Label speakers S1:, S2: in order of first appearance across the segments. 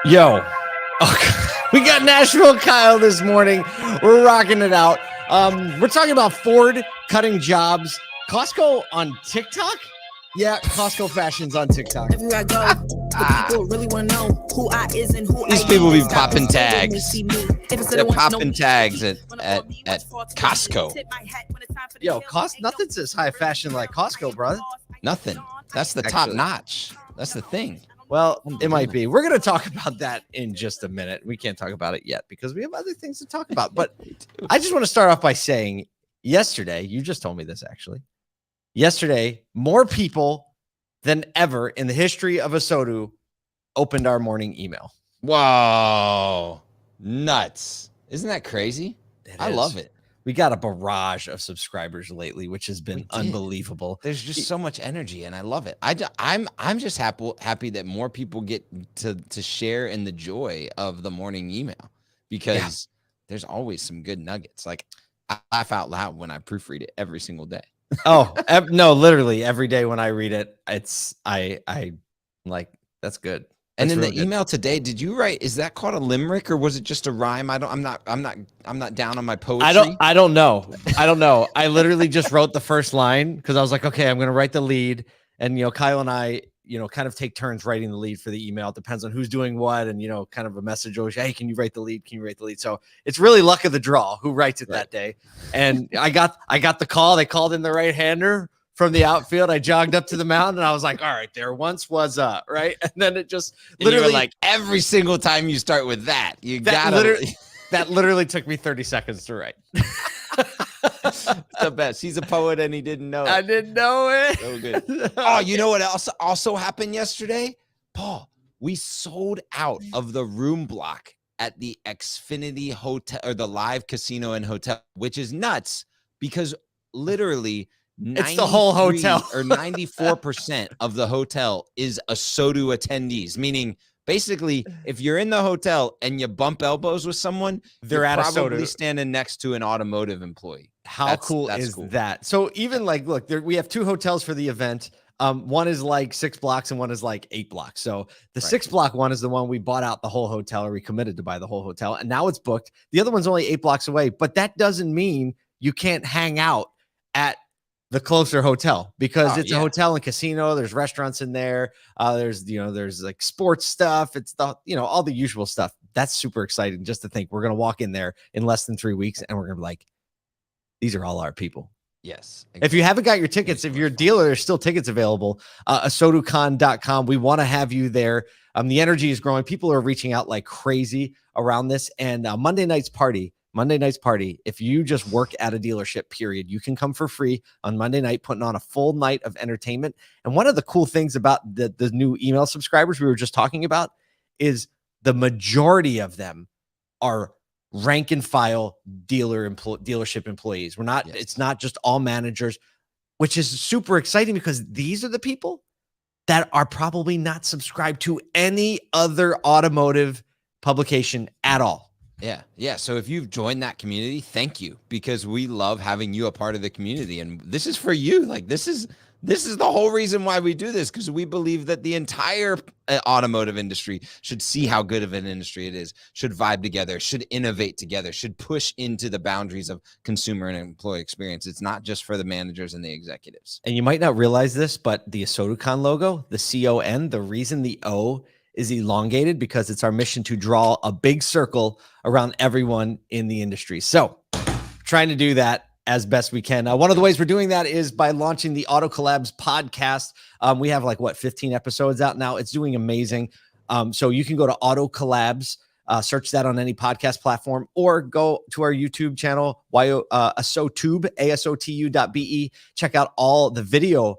S1: Yo, we got Nashville Kyle this morning. We're rocking it out. We're talking about Ford cutting jobs. Costco on TikTok? Yeah, Costco fashions on TikTok.
S2: Everywhere I go, the people really want to know who I is and who
S3: These
S2: I
S3: people be
S2: am.
S3: popping tags. They're popping tags at Costco.
S1: Yo, nothing says high fashion like Costco, brother.
S3: Nothing. That's the top notch. That's the thing.
S1: Well, it might be. We're going to talk about that in just a minute. We can't talk about it yet because we have other things to talk about. But I just want to start off by saying yesterday, you just told me this actually. Yesterday, more people than ever in the history of ASOTU opened our morning email.
S3: Whoa. Nuts. Isn't that crazy? I love it.
S1: We got a barrage of subscribers lately, which has been unbelievable.
S3: There's just so much energy, and I love it. I'm just happy that more people get to share in the joy of the morning email because there's always some good nuggets. Like I laugh out loud when I proofread it every single day.
S1: Oh, no, literally every day when I read it, it's I like that's good.
S3: And then the email today, did you write? Is that called a limerick or was it just a rhyme? I'm not down on my poetry.
S1: I don't know. I literally just wrote the first line because I was like, okay, I'm going to write the lead, and Kyle and I, kind of take turns writing the lead for the email. It depends on who's doing what, and kind of a message always, hey, can you write the lead? Can you write the lead? So it's really luck of the draw who writes it that day. And I got the call. They called in the right-hander from the outfield. I jogged up to the mound and I was like, all right, there once was right. And then it just literally
S3: like every single time you start with that,
S1: that literally took me 30 seconds to write.
S3: The best. He's a poet and he didn't know it.
S1: I didn't know it.
S3: So good. Oh, you know what else also happened yesterday? Paul, we sold out of the room block at the Xfinity Hotel or the Live Casino and Hotel, which is nuts because literally
S1: it's the whole hotel
S3: or 94% of the hotel is ASOTU attendees, meaning basically if you're in the hotel and you bump elbows with someone,
S1: they're at
S3: probably
S1: ASOTU
S3: standing next to an automotive employee.
S1: How cool is that? So even like, look, we have two hotels for the event. One is like 6 blocks and one is like 8 blocks. So the 6 block one is the one we bought out the whole hotel, or we committed to buy the whole hotel, and now it's booked. The other one's only 8 blocks away, but that doesn't mean you can't hang out at the closer hotel because it's a hotel and casino. There's restaurants in there. There's like sports stuff. It's the, all the usual stuff. That's super exciting just to think we're going to walk in there in less than 3 weeks and we're going to be like, these are all our people.
S3: Yes.
S1: Exactly. If you haven't got your tickets, if you're a dealer, there's still tickets available. ASOTUcon.com. We want to have you there. The energy is growing. People are reaching out like crazy around this. And Monday night's party, if you just work at a dealership, period, you can come for free on Monday night, putting on a full night of entertainment. And one of the cool things about the new email subscribers we were just talking about is the majority of them are rank and file dealership employees. It's not just all managers, which is super exciting because these are the people that are probably not subscribed to any other automotive publication at all.
S3: Yeah. So if you've joined that community, thank you, because we love having you a part of the community. And this is for you. Like this is the whole reason why we do this, because we believe that the entire automotive industry should see how good of an industry it is, should vibe together, should innovate together, should push into the boundaries of consumer and employee experience. It's not just for the managers and the executives.
S1: And you might not realize this, but the ASOTUcon logo, the CON, the reason the O is elongated because it's our mission to draw a big circle around everyone in the industry. So trying to do that as best we can. One of the ways we're doing that is by launching the Auto Collabs podcast. We have 15 episodes out now. It's doing amazing. So you can go to Auto Collabs, search that on any podcast platform, or go to our YouTube channel, ASOTube, ASOTU.be. Check out all the video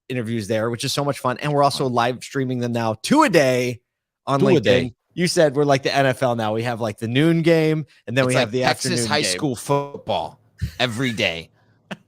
S1: interviews there, which is so much fun. And we're also live streaming them now 2 a day on LinkedIn. You said we're like the NFL now. We have like the noon game, and then we have the
S3: Texas
S1: afternoon
S3: high
S1: game.
S3: School football every day.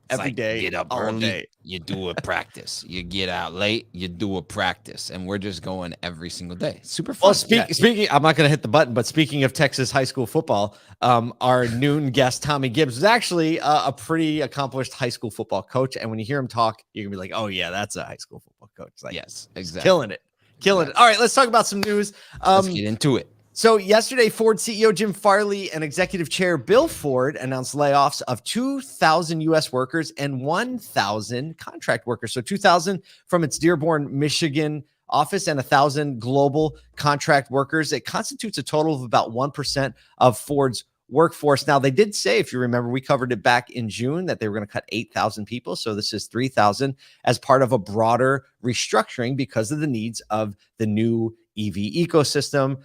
S1: Every day,
S3: get up early, you do a practice. You get out late, you do a practice, and we're just going every single day. Super fun.
S1: Well, speaking, I'm not going to hit the button, but speaking of Texas high school football, our noon guest Tommy Gibbs is actually a pretty accomplished high school football coach, and when you hear him talk, you're gonna be like, "Oh yeah, that's a high school football coach." Like,
S3: yes, exactly,
S1: killing it. Killing it. All right, let's talk about some news.
S3: Let's get into it.
S1: So yesterday, Ford CEO Jim Farley and Executive Chair Bill Ford announced layoffs of 2,000 U.S. workers and 1,000 contract workers. So 2,000 from its Dearborn, Michigan office and 1,000 global contract workers. It constitutes a total of about 1% of Ford's workforce. Now, they did say, if you remember, we covered it back in June that they were going to cut 8,000 people. So this is 3,000 as part of a broader restructuring because of the needs of the new EV ecosystem.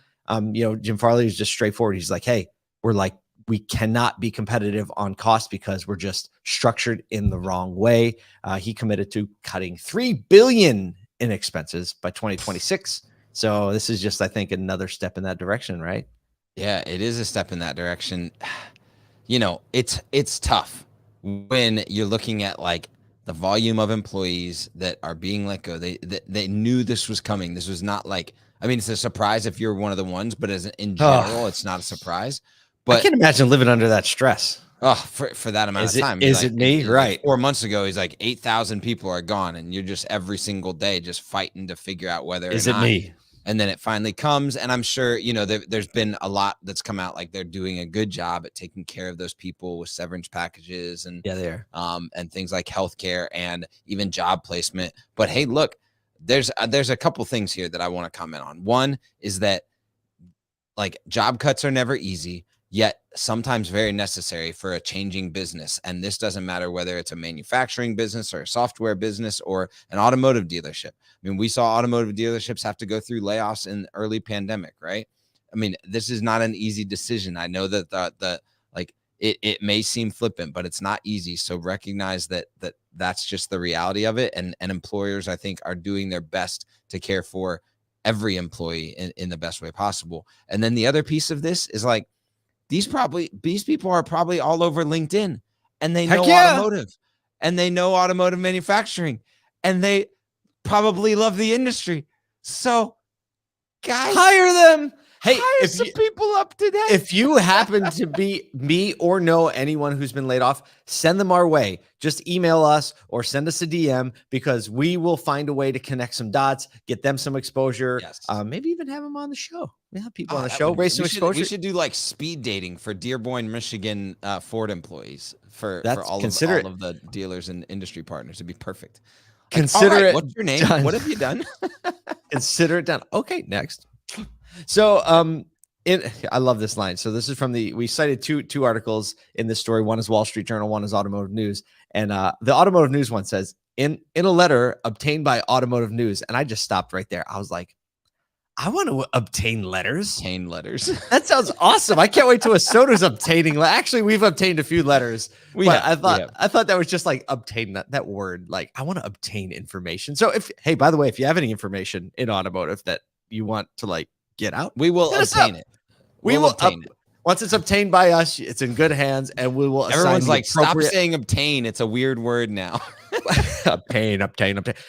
S1: Jim Farley is just straightforward. He's like, hey, we cannot be competitive on cost because we're just structured in the wrong way. He committed to cutting $3 billion in expenses by 2026. So this is just, I think, another step in that direction, right?
S3: Yeah, it is a step in that direction. It's tough when you're looking at like the volume of employees that are being let go. They knew this was coming. This was not like, it's a surprise if you're one of the ones, but in general, it's not a surprise. But
S1: I can't imagine living under that stress.
S3: For that amount of time.
S1: Is it me? Right.
S3: 4 months ago, he's like 8,000 people are gone, and you're just every single day just fighting to figure out whether
S1: is it me.
S3: And then it finally comes, and I'm sure there's been a lot that's come out, like they're doing a good job at taking care of those people with severance packages and and things like healthcare and even job placement. But hey, look, there's a couple things here that I want to comment on. One is that like job cuts are never easy, yet sometimes very necessary for a changing business. And this doesn't matter whether it's a manufacturing business or a software business or an automotive dealership. We saw automotive dealerships have to go through layoffs in the early pandemic, right? This is not an easy decision. I know that it may seem flippant, but it's not easy. So recognize that's just the reality of it. And employers, I think, are doing their best to care for every employee in the best way possible. And then the other piece of this is like, these people are probably all over LinkedIn, and they know automotive, and they know automotive manufacturing, and they probably love the industry. So guys,
S1: hire them. Hey,
S3: hire some people up today.
S1: If you happen to be me or know anyone who's been laid off, send them our way. Just email us or send us a DM because we will find a way to connect some dots, get them some exposure. Yes. Maybe even have them on the show. We have people on the show, raise some exposure.
S3: We should do like speed dating for Dearborn, Michigan Ford employees for all of the dealers and industry partners. It'd be perfect.
S1: Consider it.
S3: What's your name? Done. What have you done?
S1: Consider it done. Okay, next. So I love this line. So this is from we cited two articles in this story. One is Wall Street Journal, one is Automotive News. And the Automotive News one says, in a letter obtained by Automotive News. And I just stopped right there. I was like, I want to obtain letters.
S3: Obtain letters.
S1: That sounds awesome. I can't wait till ASOTU's obtaining. Actually, we've obtained a few letters. I thought that was just like obtain that word. Like I want to obtain information. So by the way, if you have any information in automotive that you want to like get out,
S3: we will obtain it.
S1: We will obtain it. Once it's obtained by us, it's in good hands, and we will.
S3: Everyone's like, stop saying obtain. It's a weird word now.
S1: obtain.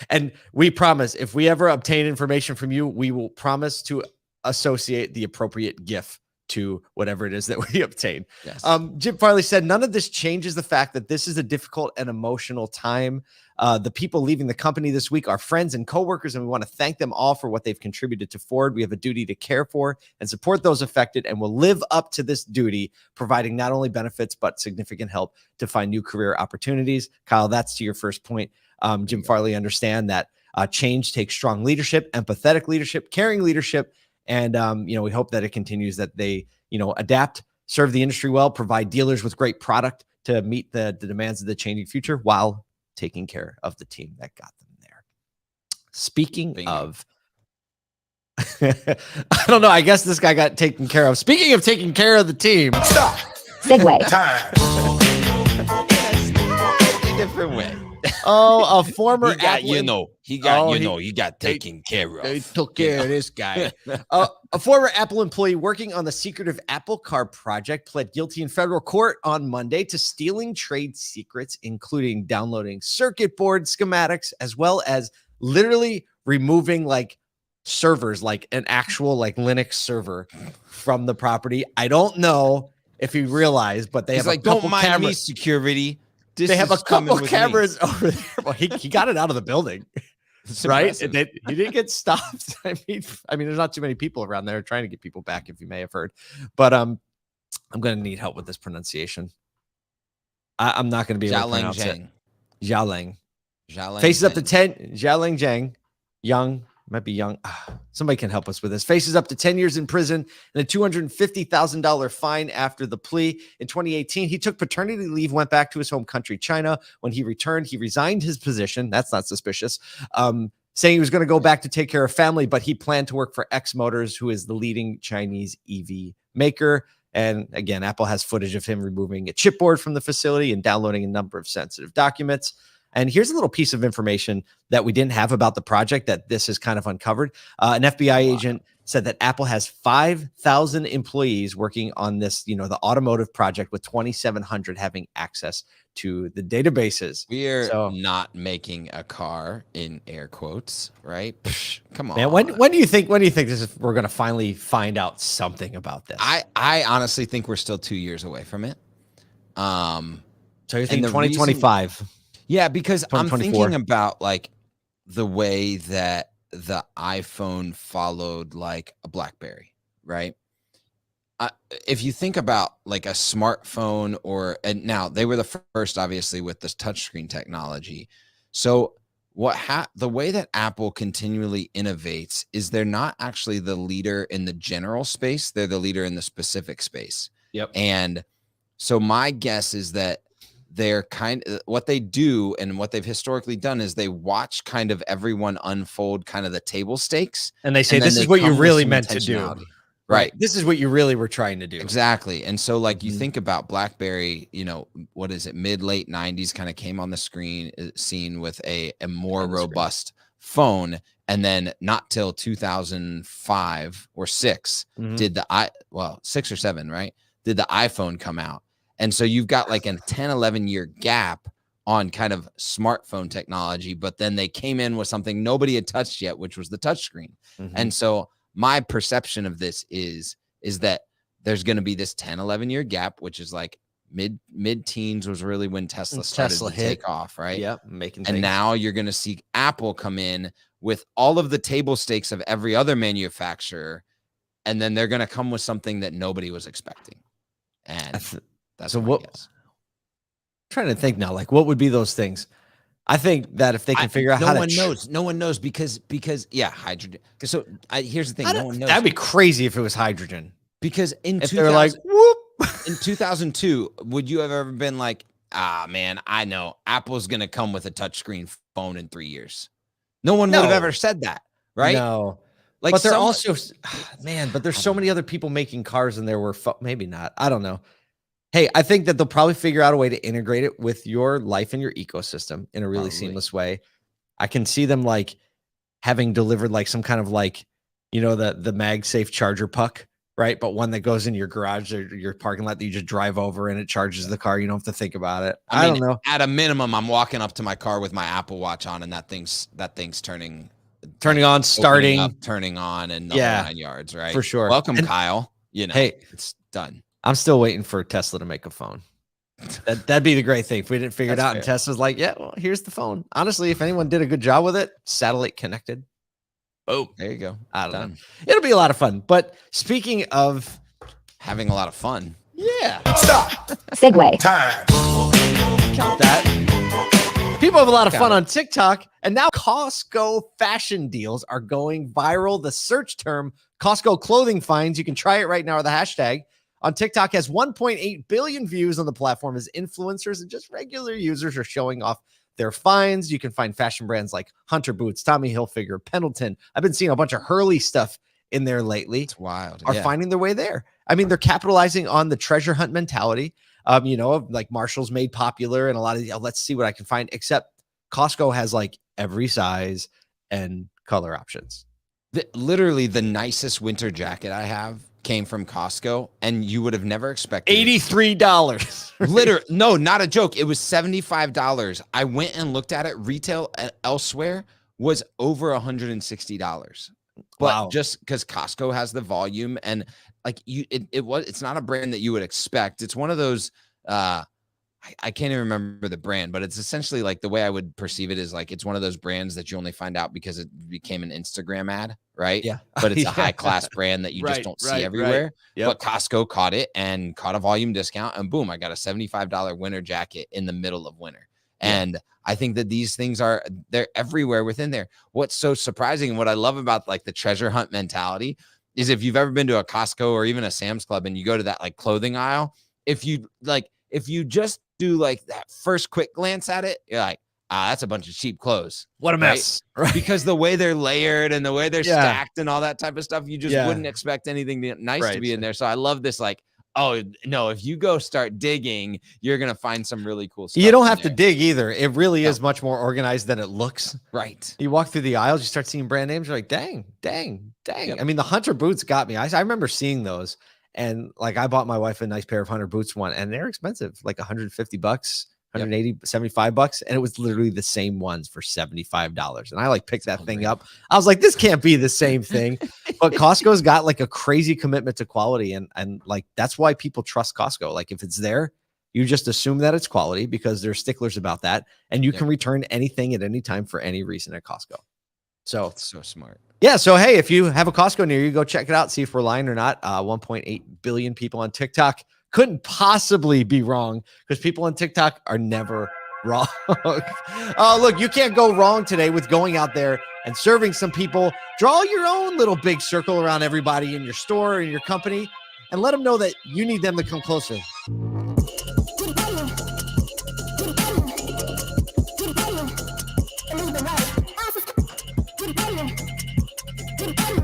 S1: And we promise, if we ever obtain information from you, we will promise to associate the appropriate GIF to whatever it is that we obtain.
S3: Yes.
S1: Jim Farley said, none of this changes the fact that this is a difficult and emotional time. The people leaving the company this week are friends and coworkers, and we want to thank them all for what they've contributed to Ford. We have a duty to care for and support those affected, and will live up to this duty, providing not only benefits, but significant help to find new career opportunities. Kyle, that's to your first point. Jim Farley understand that change takes strong leadership, empathetic leadership, caring leadership, and we hope that it continues, that they adapt, serve the industry well, provide dealers with great product to meet the demands of the changing future while taking care of the team that got them there. Speaking of, I don't know. I guess this guy got taken care of. Speaking of taking care of the team.
S4: Stop. Segue.
S3: Time. A different way.
S1: Oh, a former
S3: he got taken care of.
S1: They took care of this guy. A former Apple employee working on the secretive AppleCar project pled guilty in federal court on Monday to stealing trade secrets, including downloading circuit board schematics, as well as literally removing like servers, like an actual like Linux server from the property. I don't know if you realize, but they have like,
S3: don't mind me, security.
S1: They have a couple cameras over there. Well, he got it out of the building.
S3: It's
S1: right?
S3: impressive.
S1: He didn't get stopped. I mean, there's not too many people around there trying to get people back, if you may have heard. But I'm going to need help with this pronunciation. I'm not going to be able to
S3: Xiaoling
S1: pronounce it.
S3: Zhang.
S1: Xiaoling.
S3: Xiaoling
S1: Faces up to
S3: Zhang.
S1: 10. Xiaoling Zhang. Young. Might be young. Somebody can help us with this. Faces up to 10 years in prison and a $250,000 fine after the plea. In 2018, he took paternity leave, went back to his home country, China. When he returned, he resigned his position. That's not suspicious. Saying he was going to go back to take care of family, but he planned to work for X Motors, who is the leading Chinese EV maker. And again, Apple has footage of him removing a chipboard from the facility and downloading a number of sensitive documents. And here's a little piece of information that we didn't have about the project that this has kind of uncovered. An FBI agent said that Apple has 5,000 employees working on this, the automotive project, with 2,700 having access to the databases.
S3: We are
S1: So,
S3: not making a car, in air quotes, right? Psh, come on,
S1: man, when do you think we're going to finally find out something about this?
S3: I honestly think we're still 2 years away from it.
S1: So you're thinking
S3: the
S1: 2025?
S3: Yeah, because I'm
S1: 2024.
S3: thinking about like the way that the iPhone followed like a BlackBerry, right? If you think about like a smartphone, and now they were the first, obviously, with this touchscreen technology. So the way that Apple continually innovates is they're not actually the leader in the general space; they're the leader in the specific space.
S1: Yep.
S3: And so my guess is that they're what they do and what they've historically done is they watch kind of everyone unfold kind of the table stakes,
S1: and they say,
S3: then
S1: this
S3: they
S1: is what you
S3: come with
S1: really
S3: some
S1: meant to do.
S3: intentionality. Right.
S1: This is what you really were trying to do.
S3: Exactly. And so like you
S1: Mhm.
S3: think about BlackBerry, what is it? Late 90s kind of came on the scene with a more robust phone. And then not till 2005 or 6
S1: Mhm.
S3: did 6 or 7, right? Did the iPhone come out. And so you've got like a 10, 11 year gap on kind of smartphone technology, but then they came in with something nobody had touched yet, which was the touchscreen.
S1: Mhm.
S3: And so my perception of this is that there's going to be this 10, 11 year gap, which is like mid teens was really when Tesla started to take off, right?
S1: Yep, making
S3: and
S1: things.
S3: now you're going to see Apple come in with all of the table stakes of every other manufacturer, and then they're going to come with something that nobody was expecting. And that's
S1: so
S3: my
S1: what?
S3: guess.
S1: I'm trying to think now, like what would be those things? I think that if they can figure out how to,
S3: no one knows because hydrogen. So here's the thing, no one knows.
S1: That'd be crazy if it was hydrogen.
S3: Because
S1: if they were like, whoop.
S3: In 2002, would you have ever been like, man, I know Apple's going to come with a touchscreen phone in 3 years? No one would have ever said that, right?
S1: No.
S3: Like,
S1: but they're also, man, but there's so many other people making cars and there were, maybe not. I don't know. Hey, I think that they'll probably figure out a way to integrate it with your life and your ecosystem in a really seamless way. I can see them like having delivered like some kind of like, the MagSafe charger puck, right? But one that goes in your garage or your parking lot that you just drive over and it charges the car. You don't have to think about it. I don't know.
S3: At a minimum, I'm walking up to my car with my Apple Watch on, and that thing's turning
S1: on, starting,
S3: up, turning on, and the whole 9 yards, right?
S1: For sure.
S3: Welcome, Kyle.
S1: Hey,
S3: it's done.
S1: I'm still waiting for Tesla to make a phone. That'd be the great thing if we didn't figure it out.
S3: Fair.
S1: And Tesla's like, yeah, well, here's the phone. Honestly, if anyone did a good job with it, satellite connected.
S3: Oh, there you go.
S1: I don't know. It'll be a lot of fun. But speaking of
S3: having a lot of fun,
S4: Stop. Segue.
S2: Time.
S1: count that. People have a lot of fun on TikTok, and now Costco fashion deals are going viral. The search term Costco clothing finds, you can try it right now with the hashtag on TikTok, has 1.8 billion views on the platform as influencers and just regular users are showing off their finds. You can find fashion brands like Hunter Boots, Tommy Hilfiger, Pendleton. I've been seeing a bunch of Hurley stuff in there lately.
S3: It's wild.
S1: Are finding their way there. I mean, they're capitalizing on the treasure hunt mentality. Like Marshall's made popular and a lot of let's see what I can find, except Costco has like every size and color options.
S3: Literally the nicest winter jacket I have came from Costco, and you would have never expected
S1: $83.
S3: Literally, no, not a joke. It was $75. I went and looked at it. Retail elsewhere was over $160. But
S1: Wow.
S3: just because Costco has the volume and like it's not a brand that you would expect. It's one of those I can't even remember the brand, but it's essentially like the way I would perceive it is like it's one of those brands that you only find out because it became an Instagram ad, right?
S1: Yeah.
S3: But it's a
S1: Yeah.
S3: high class brand that you just
S5: Right,
S3: don't
S5: right,
S3: see everywhere.
S1: Yep.
S3: But Costco caught it and caught a volume discount, and boom, I got a $75 winter jacket in the middle of winter.
S1: Yeah.
S3: And I think that these things they're everywhere within there. What's so surprising and what I love about like the treasure hunt mentality is if you've ever been to a Costco or even a Sam's Club and you go to that like clothing aisle, if you just do like that first quick glance at it, you're like, that's a bunch of cheap clothes.
S1: What a mess. Right.
S3: Because the way they're layered and the way they're
S1: Yeah.
S3: stacked and all that type of stuff, you just
S1: Yeah.
S3: wouldn't expect anything nice to
S1: Right.
S3: be in there. So I love this, like, oh no, if you go start digging, you're gonna find some really cool stuff.
S1: You don't
S3: in
S1: have to
S3: there.
S1: dig either. It really
S3: No.
S1: is much more organized than it looks.
S3: Right.
S1: You walk through the aisles, you start seeing brand names. You're like, dang.
S3: Yep.
S1: I mean, the Hunter boots got me. I remember seeing those, and like I bought my wife a nice pair of Hunter boots one, and they're expensive, like $150, 180, $75, and it was literally the same ones for $75. And I like picked that thing up. I was like, this can't be the same thing. But Costco's got like a crazy commitment to quality, and like that's why people trust Costco. Like if it's there, you just assume that it's quality because they're sticklers about that, and you can return anything at any time for any reason at Costco. So
S3: That's so smart.
S1: yeah. So, hey, if you have a Costco near you, go check it out. See if we're lying or not. 1.8 billion people on TikTok couldn't possibly be wrong because people on TikTok are never wrong. Look, you can't go wrong today with going out there and serving some people. Draw your own little big circle around everybody in your store, in your company, and let them know that you need them to come closer.
S2: Get it